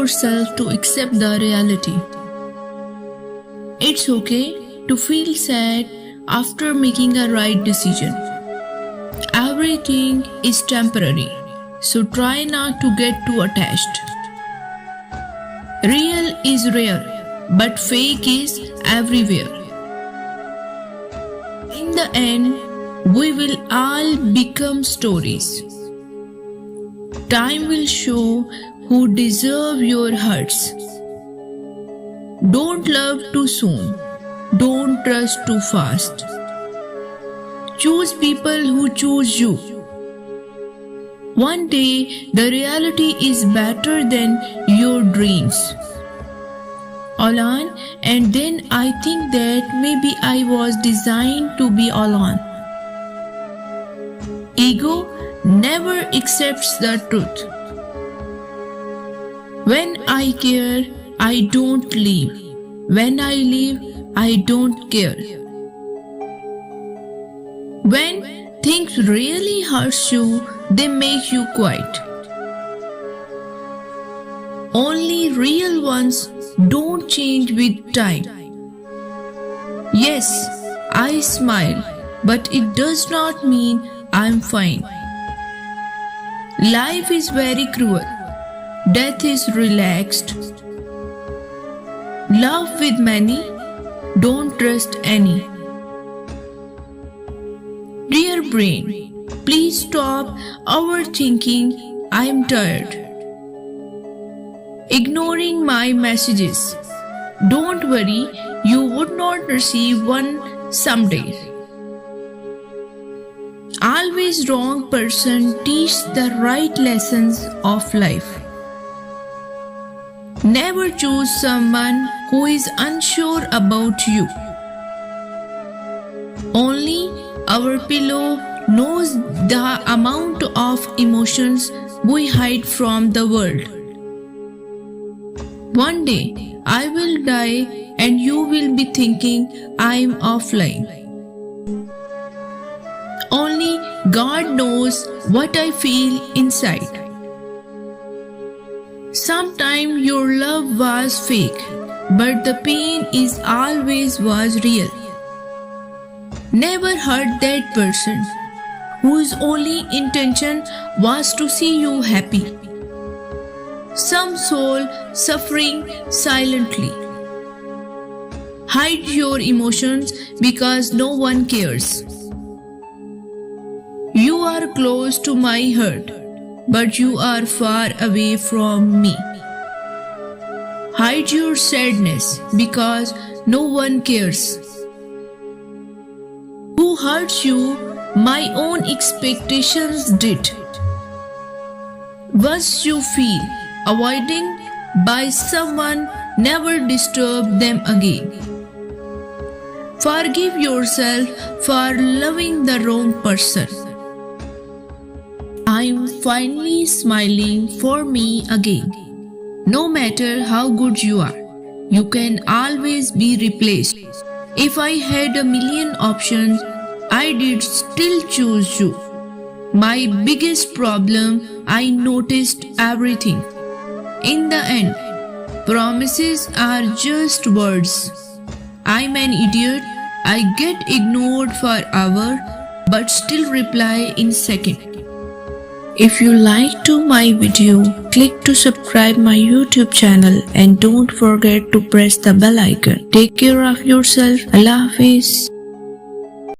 yourself to accept the reality. It's okay to feel sad after making a right decision. Everything is temporary, so try not to get too attached. Real is rare, but fake is everywhere. In the end, we will all become stories. Time will show who deserve your hearts. Don't love too soon. Don't trust too fast. Choose people who choose you. One day, the reality is better than your dreams. Alone, and then I think that maybe I was designed to be alone. Ego never accepts the truth. When I care, I don't leave. When I leave, I don't care. When things really hurt you, they make you quiet. Only real ones don't change with time. Yes, I smile, but it does not mean I'm fine. Life is very cruel. Death is relaxed. Love with many, don't trust any. Dear brain, please stop overthinking. I'm tired. Ignoring my messages. Don't worry, you would not receive one someday. Always wrong person teach the right lessons of life. Never choose someone who is unsure about you. Only our pillow knows the amount of emotions we hide from the world. One day I will die and you will be thinking I'm offline. Only God knows what I feel inside. Sometimes your love was fake, but the pain is always was real. Never hurt that person whose only intention was to see you happy. Some soul suffering silently. Hide your emotions because no one cares. You are close to my heart, but you are far away from me. Hide your sadness because no one cares. Who hurts you? My own expectations did. Once you feel avoiding by someone, never disturb them again. Forgive yourself for loving the wrong person. I'm finally smiling for me again. No matter how good you are, you can always be replaced. If I had a million options, I did still choose you. My biggest problem, I noticed everything. In the end, promises are just words. I'm an idiot. I get ignored for hours, but still reply in second. If you like my video, click to subscribe my YouTube channel and don't forget to press the bell icon. Take care of yourself. Allah Hafiz.